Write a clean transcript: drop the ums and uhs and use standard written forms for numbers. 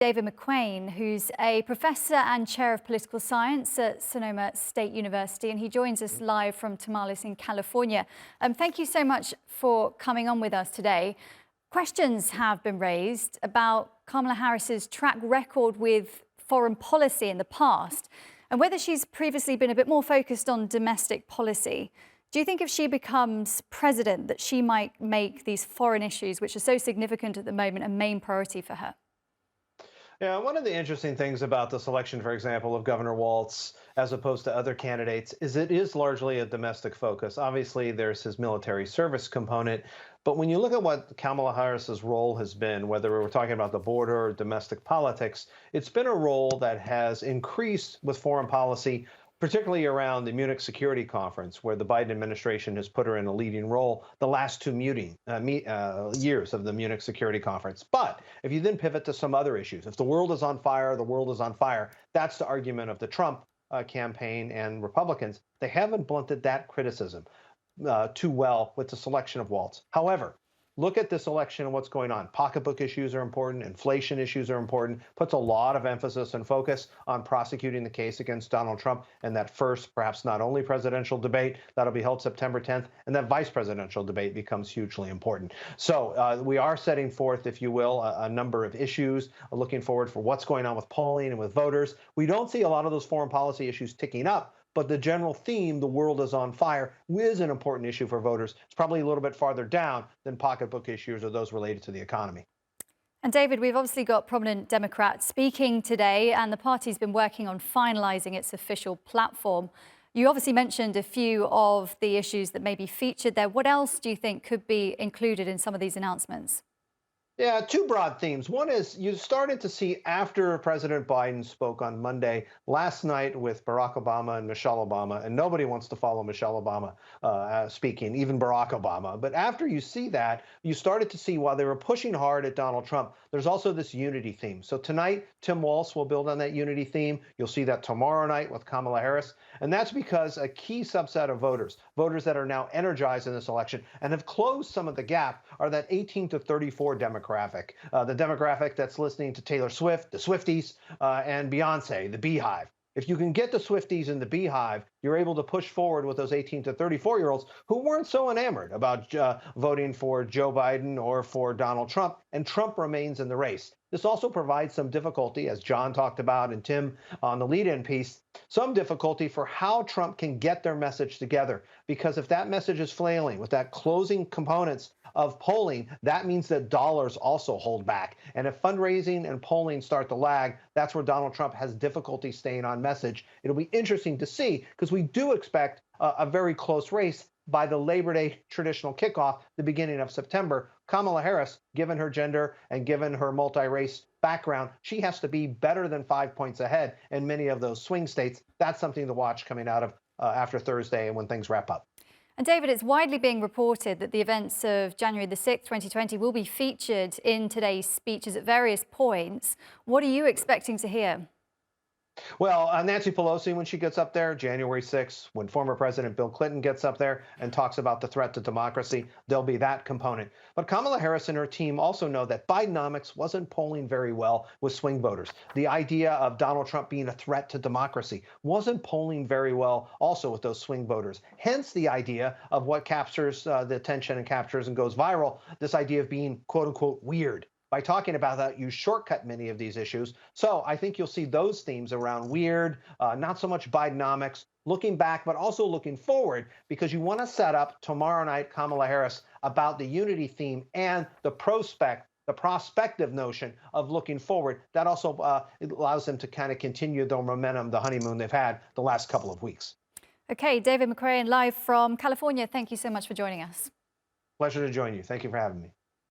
David McCuain, who's a professor and chair of political science at Sonoma State University, and he joins us live from Tamales in California. Thank you so much for coming on with us today. Questions have been raised about Kamala Harris's track record with foreign policy in the past and whether she's previously been a bit more focused on domestic policy. Do you think if she becomes president that she might make these foreign issues, which are so significant at the moment, a main priority for her? Yeah, one of the interesting things about the selection, for example, of Governor Walz, as opposed to other candidates, is it is largely a domestic focus. Obviously, there's his military service component. But when you look at what Kamala Harris's role has been, whether we're talking about the border or domestic politics, it's been a role that has increased with foreign policy, particularly around the Munich Security Conference, where the Biden administration has put her in a leading role the last two years of the Munich Security Conference. But if you then pivot to some other issues, if the world is on fire, the world is on fire, that's the argument of the Trump campaign and Republicans. They haven't blunted that criticism too well with the selection of Walz. However, look at this election and what's going on. Pocketbook issues are important. Inflation issues are important. Puts a lot of emphasis and focus on prosecuting the case against Donald Trump and that first, perhaps not only presidential debate that'll be held September 10th, and that vice presidential debate becomes hugely important. So we are setting forth, if you will, a number of issues, looking forward for what's going on with polling and with voters. We don't see a lot of those foreign policy issues ticking up. But the general theme, the world is on fire, is an important issue for voters. It's probably a little bit farther down than pocketbook issues or those related to the economy. And David, we've obviously got prominent Democrats speaking today, and the party's been working on finalising its official platform. You obviously mentioned a few of the issues that may be featured there. What else do you think could be included in some of these announcements? Yeah, two broad themes. One is you started to see after President Biden spoke on Monday last night with Barack Obama and Michelle Obama, and nobody wants to follow Michelle Obama speaking, even Barack Obama. But after you see that, you started to see while they were pushing hard at Donald Trump, there's also this unity theme. So tonight, Tim Walz will build on that unity theme. You'll see that tomorrow night with Kamala Harris. And that's because a key subset of voters that are now energized in this election and have closed some of the gap, are that 18 to 34 demographic. The demographic that's listening to Taylor Swift, the Swifties, and Beyonce, the Beehive. If you can get the Swifties in the Beehive, you're able to push forward with those 18 to 34-year-olds who weren't so enamored about voting for Joe Biden or for Donald Trump, and Trump remains in the race. This also provides some difficulty, as John talked about and Tim on the lead-in piece, some difficulty for how Trump can get their message together. Because if that message is flailing with that closing components of polling, that means that dollars also hold back. And if fundraising and polling start to lag, that's where Donald Trump has difficulty staying on message. It'll be interesting to see, because we do expect a very close race by the Labor Day traditional kickoff, the beginning of September. Kamala Harris, given her gender and given her multi-race background, she has to be better than 5 points ahead in many of those swing states. That's something to watch coming out of after Thursday and when things wrap up. And David, it's widely being reported that the events of January the 6th, 2020 will be featured in today's speeches at various points. What are you expecting to hear? Well, Nancy Pelosi, when she gets up there, January 6th, when former President Bill Clinton gets up there and talks about the threat to democracy, there'll be that component. But Kamala Harris and her team also know that Bidenomics wasn't polling very well with swing voters. The idea of Donald Trump being a threat to democracy wasn't polling very well also with those swing voters. Hence the idea of what captures the attention and captures and goes viral, this idea of being, quote unquote, weird. By talking about that, you shortcut many of these issues. So I think you'll see those themes around weird, not so much Bidenomics, looking back, but also looking forward, because you want to set up tomorrow night Kamala Harris about the unity theme and the prospective notion of looking forward. That also it allows them to kind of continue their momentum, the honeymoon they've had the last couple of weeks. Okay, David McCuain live from California. Thank you so much for joining us. Pleasure to join you. Thank you for having me.